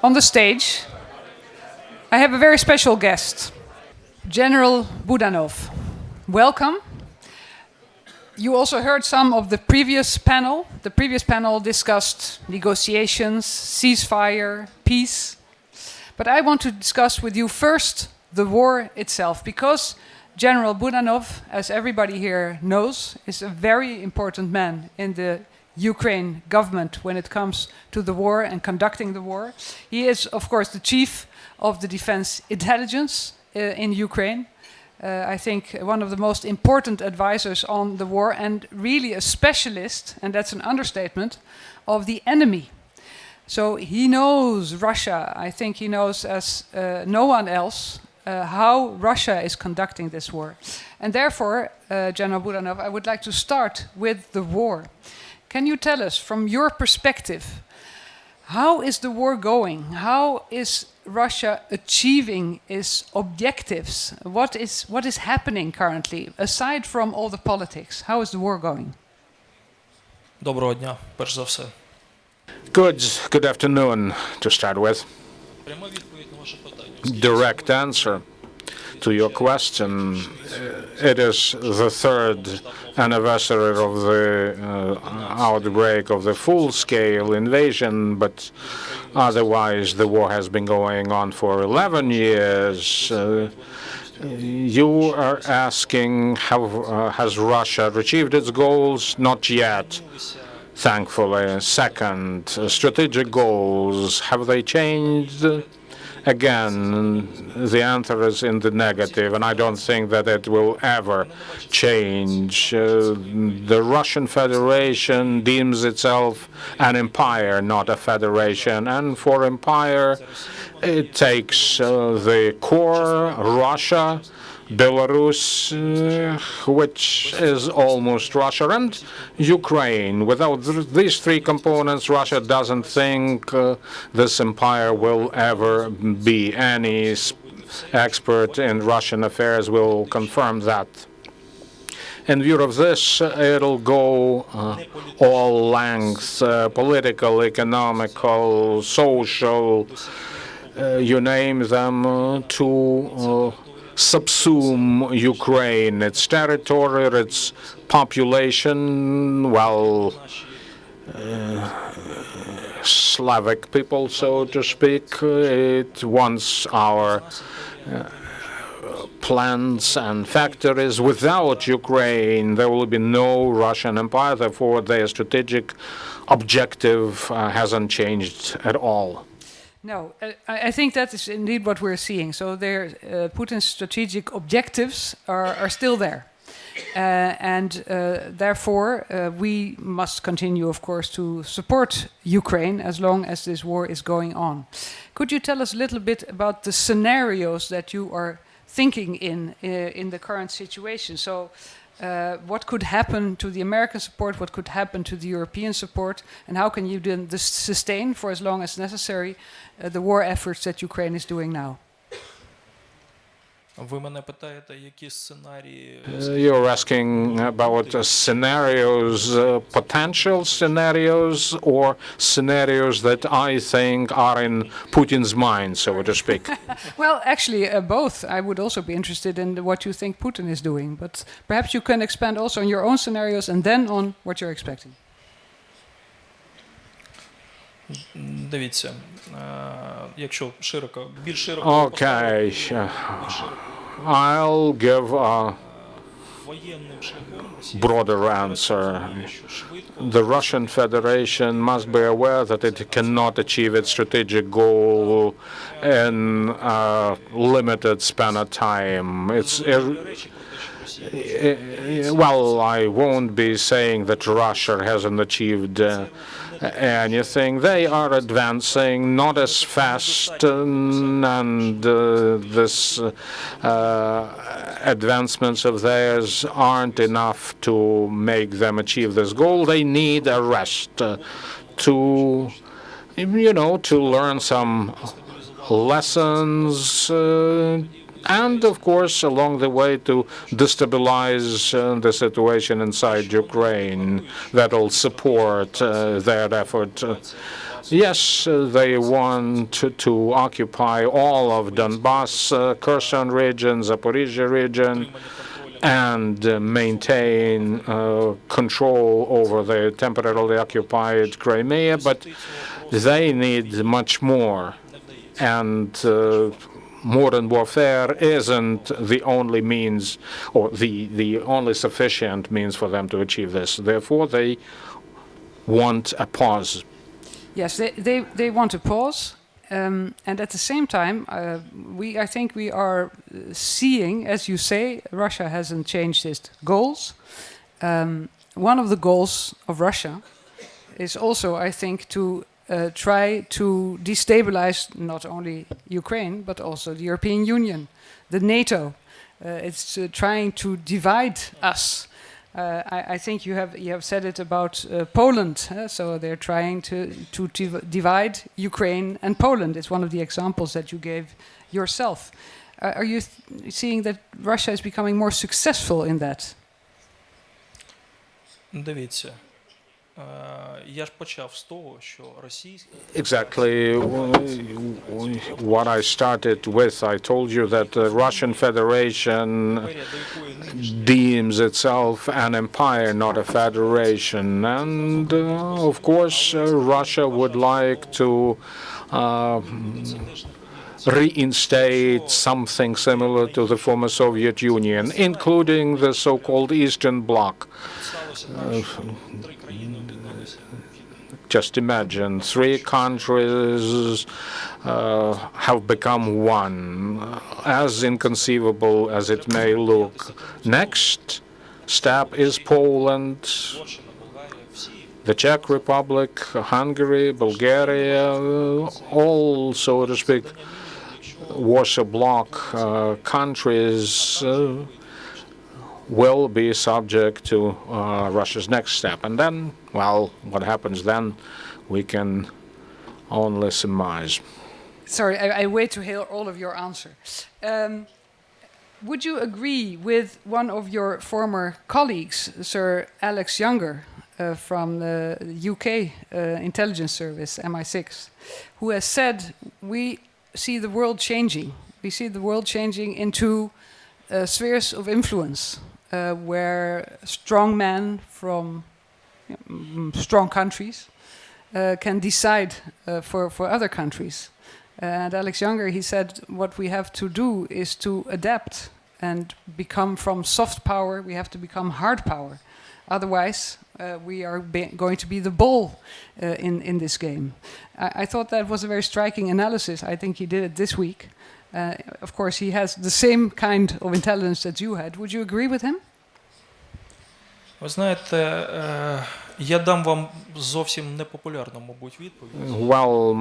on the stage, I have a very special guest, General Budanov. Welcome. You also heard some of the previous panel. The previous panel discussed negotiations, ceasefire, peace. But I want to discuss with you first the war itself, because General Budanov, as everybody here knows, is a very important man in the Ukraine government when it comes to the war and conducting the war. He is, of course, the chief of the defense intelligence in Ukraine. I think one of the most important advisors on the war, and really a specialist, and that's an understatement, of the enemy. So he knows Russia. I think he knows as no one else how Russia is conducting this war. And therefore, General Budanov, I would like to start with the war. Can you tell us, from your perspective, how is the war going? How is Russia achieving its objectives? What is happening currently, aside from all the politics? How is the war going? Доброго дня, перш за все. Good afternoon, to start with. Пряма відповідь на ваше питання. Direct answer to your question. It is the third anniversary of the outbreak of the full-scale invasion, but otherwise the war has been going on for 11 years. You are asking, has Russia achieved its goals? Not yet, thankfully. Second, strategic goals, have they changed? Again, the answer is in the negative, and I don't think that it will ever change. The Russian Federation deems itself an empire, not a federation, and for empire, it takes the core, Russia, Belarus, which is almost Russia, and Ukraine. Without these three components, Russia doesn't think this empire will ever be. Any expert in Russian affairs will confirm that. In view of this, it'll go all lengths, political, economical, social, you name them, to subsume Ukraine, its territory, its population, well, Slavic people, so to speak. It wants our plants and factories. Without Ukraine, there will be no Russian empire. Therefore, their strategic objective hasn't changed at all. No, I think that is indeed what we're seeing. So Putin's strategic objectives are still there. And therefore, we must continue, of course, to support Ukraine as long as this war is going on. Could you tell us a little bit about the scenarios that you are thinking in the current situation? So what could happen to the American support, what could happen to the European support, and how can you then sustain for as long as necessary the war efforts that Ukraine is doing now? Ви мене питаєте, які сценарії... You're asking about scenarios, potential scenarios, or scenarios that I think are in Putin's mind, so to speak? Well, actually, both. I would also be interested in what you think Putin is doing, but perhaps you can expand also on your own scenarios and then on what you're expecting. Дивіться, якщо більш широко... Okay, I'll give a broader answer. The Russian Federation must be aware that it cannot achieve its strategic goal in a limited span of time. Well, I won't be saying that Russia hasn't achieved anything. They are advancing, not as fast, and this advancements of theirs aren't enough to make them achieve this goal. They need a rest to, to learn some lessons and of course along the way to destabilize the situation inside Ukraine. That'll support their effort. Yes, they want to occupy all of Donbass, Kherson region, Zaporizhia region, and maintain control over the temporarily occupied Crimea, but they need much more. And modern warfare isn't the only means or the only sufficient means for them to achieve this. Therefore, they want a pause. Yes, they want to pause. And at the same time, I think we are seeing, as you say, Russia hasn't changed its goals. One of the goals of Russia is also, I think, to try to destabilize not only Ukraine, but also the European Union, the NATO. It's trying to divide us. I think you have said it about Poland. So they're trying to divide Ukraine and Poland. It's one of the examples that you gave yourself. Are you seeing that Russia is becoming more successful in that? Дивіться, я ж почав з того, що російська Exactly what I started with. I told you that the Russian Federation deems itself an empire, not a federation. And of course, Russia would like to reinstate something similar to the former Soviet Union, including the so-called Eastern Bloc. Just imagine, 3 countries have become one, as inconceivable as it may look. Next step is Poland, the Czech Republic, Hungary, Bulgaria, all, so to speak, Warsaw Bloc countries will be subject to Russia's next step. And then, well, what happens then, we can only surmise. Sorry, I wait to hear all of your answers. Would you agree with one of your former colleagues, Sir Alex Younger, from the UK intelligence service, MI6, who has said, we see the world changing. We see the world changing into spheres of influence, where strong men from strong countries can decide for other countries. And Alex Younger, he said, what we have to do is to adapt and become from soft power, we have to become hard power. Otherwise, we are going to be the ball in this game. I thought that was a very striking analysis. I think he did it this week. Of course, he has the same kind of intelligence that you had. Would you agree with him? Ви знаєте, я дам вам зовсім непопулярну, мабуть, відповідь. Well,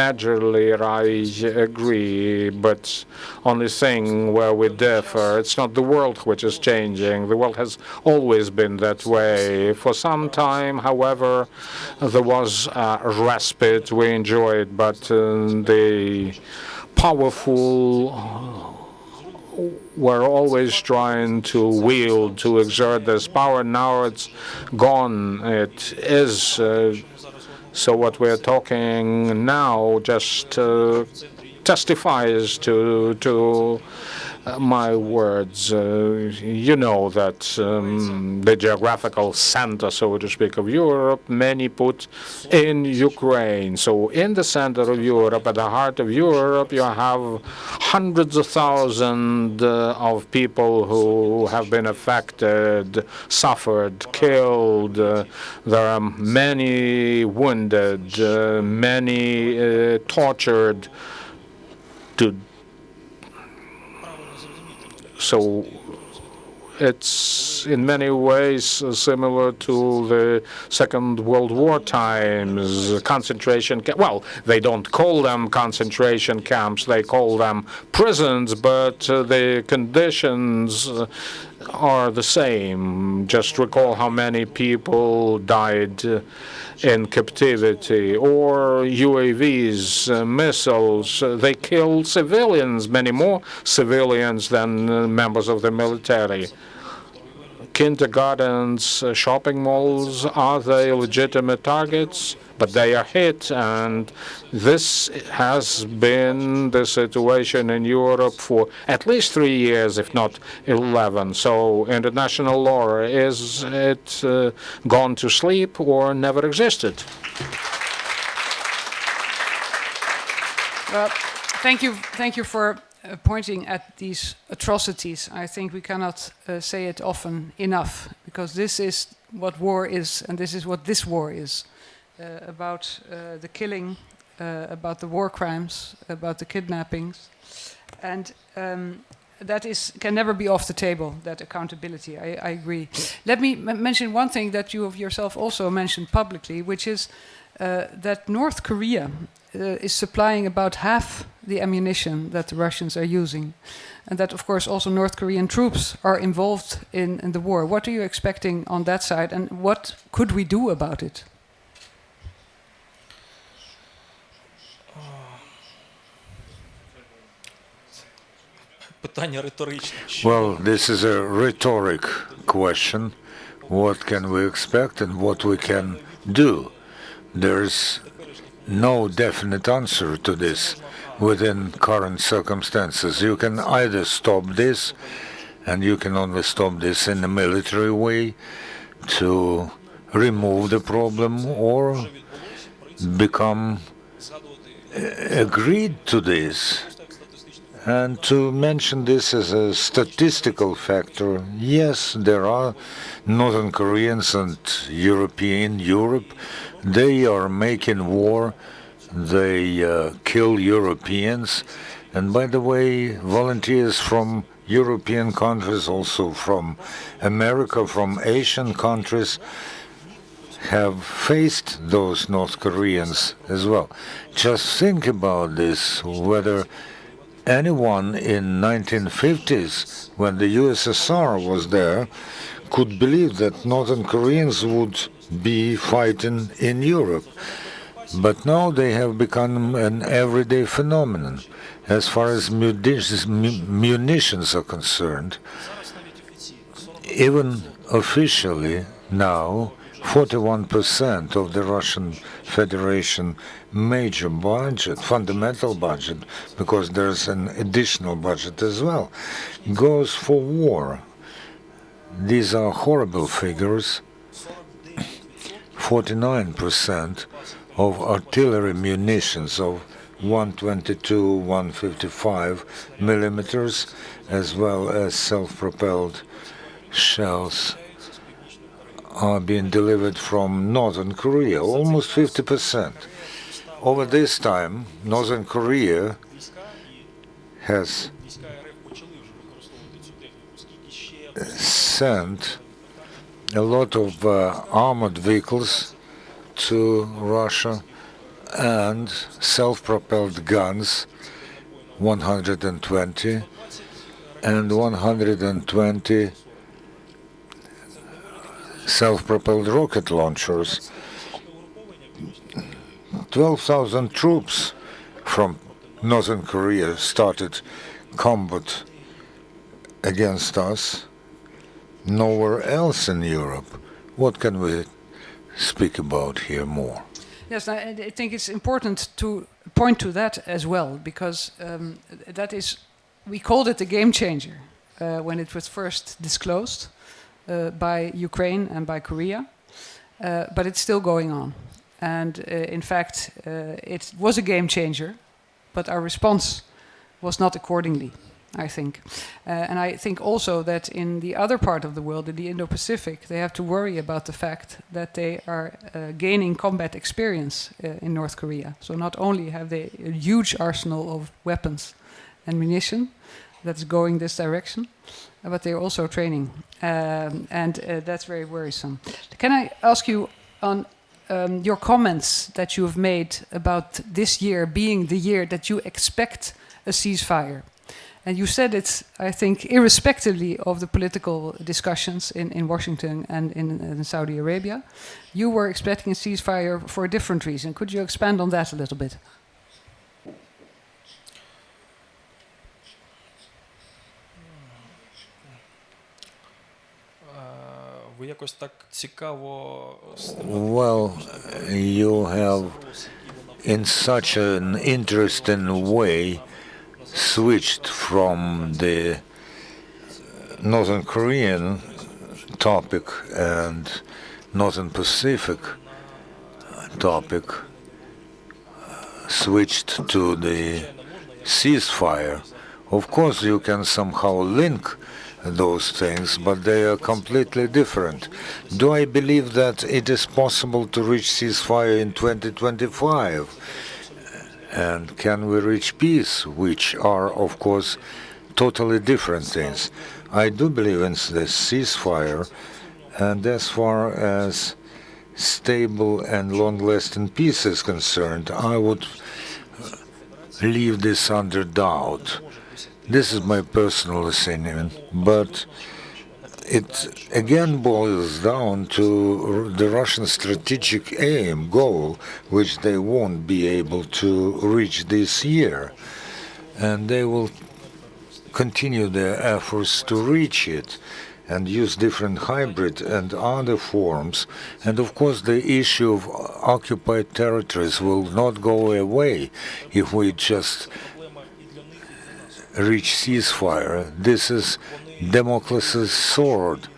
majorly I agree, but only thing where we differ, it's not the world which is changing. The world has always been that way. For some time, however, there was a respite we enjoyed, but the powerful were always trying to wield, to exert this power. Now it's gone. It is. So what we're talking now just testifies to my words. You know that the geographical center, so to speak, of Europe, many put in Ukraine. So in the center of Europe, at the heart of Europe, you have hundreds of thousands of people who have been affected, suffered, killed. There are many wounded, many tortured. So it's in many ways similar to the Second World War times, concentration camps. Well, they don't call them concentration camps, they call them prisons, but the conditions are the same. Just recall how many people died in captivity, or UAVs, missiles. They kill civilians, many more civilians than members of the military. Kindergartens, shopping malls, are they legitimate targets? But they are hit, and this has been the situation in Europe for at least 3 years, if not 11. So international law, is it gone to sleep or never existed? Well, thank you for pointing at these atrocities. I think we cannot say it often enough, because this is what war is, and this is what this war is. About the killing, about the war crimes, about the kidnappings. And that can never be off the table, that accountability. I agree. Let me mention one thing that you of yourself also mentioned publicly, which is that North Korea is supplying about half the ammunition that the Russians are using. And that, of course, also North Korean troops are involved in the war. What are you expecting on that side, and what could we do about it? Well, this is a rhetoric question. What can we expect and what we can do? There's no definite answer to this within current circumstances. You can either stop this, and you can only stop this in a military way to remove the problem, or become agreed to this. And to mention this as a statistical factor, yes, there are Northern Koreans and Europe. They are making war. They kill Europeans. And by the way, volunteers from European countries, also from America, from Asian countries, have faced those North Koreans as well. Just think about this, whether anyone in 1950s, when the USSR was there, could believe that Northern Koreans would be fighting in Europe. But now they have become an everyday phenomenon. As far as munitions are concerned, even officially now, 41% of the Russian Federation major budget, fundamental budget, because there's an additional budget as well, goes for war. These are horrible figures. 49% of artillery munitions of 122, 155 millimeters, as well as self-propelled shells, are being delivered from Northern Korea, almost 50%. Over this time, Northern Korea has sent a lot of armored vehicles to Russia and self-propelled guns, 120, and 120 self-propelled rocket launchers. 12,000 troops from Northern Korea started combat against us. Nowhere else in Europe. What can we speak about here more? Yes, I think it's important to point to that as well, because that is, we called it a game changer when it was first disclosed by Ukraine and by Korea, but it's still going on. And in fact, it was a game changer, but our response was not accordingly, I think. And I think also that in the other part of the world, in the Indo-Pacific, they have to worry about the fact that they are gaining combat experience in North Korea. So not only have they a huge arsenal of weapons and munition that's going this direction, but they're also training. And that's very worrisome. Can I ask you on your comments that you have made about this year being the year that you expect a ceasefire? And you said it, I think, irrespectively of the political discussions in Washington and in Saudi Arabia. You were expecting a ceasefire for a different reason. Could you expand on that a little bit? Ви якось так цікаво Well, you have, in such an interesting way, switched from the Northern Korean topic and Northern Pacific topic, switched to the ceasefire. Of course, you can somehow link those things, but they are completely different. Do I believe that it is possible to reach ceasefire in 2025? And can we reach peace, which are, of course, totally different things? I do believe in the ceasefire, and as far as stable and long-lasting peace is concerned, I would leave this under doubt. This is my personal opinion, but it again boils down to the Russian strategic goal, which they won't be able to reach this year. And they will continue their efforts to reach it and use different hybrid and other forms. And of course, the issue of occupied territories will not go away if we just reach ceasefire. This is Damocles' sword.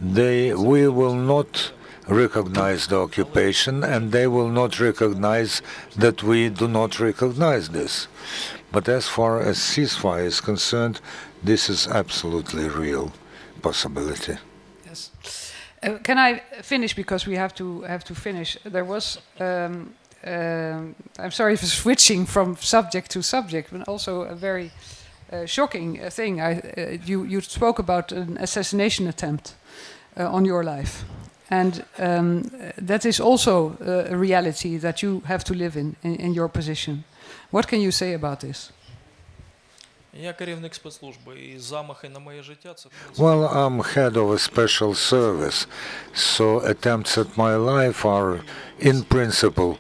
We will not recognize the occupation, and they will not recognize that we do not recognize this. But as far as ceasefire is concerned, this is absolutely real possibility. Yes. Can I finish, because we have to finish? There was. I'm sorry for switching from subject to subject, but also a very shocking thing. You spoke about an assassination attempt on your life, and that is also a reality that you have to live in your position. What can you say about this? Я керівник спецслужби, і замахи на моє життя це Well, I'm head of a special service, so attempts at my life are, in principle,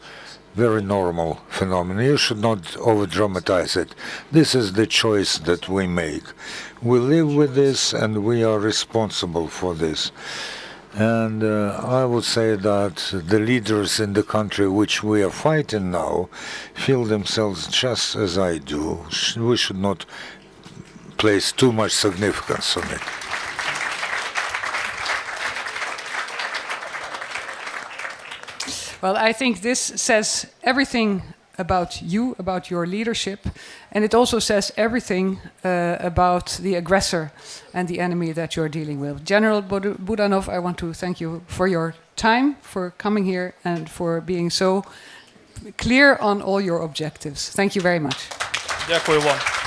very normal phenomenon. You should not over-dramatize it. This is the choice that we make. We live with this, and we are responsible for this. And I would say that the leaders in the country which we are fighting now feel themselves just as I do. We should not place too much significance on it. Well, I think this says everything about you, about your leadership, and it also says everything about the aggressor and the enemy that you're dealing with. General Budanov, I want to thank you for your time, for coming here, and for being so clear on all your objectives. Thank you very much. Дякую вам.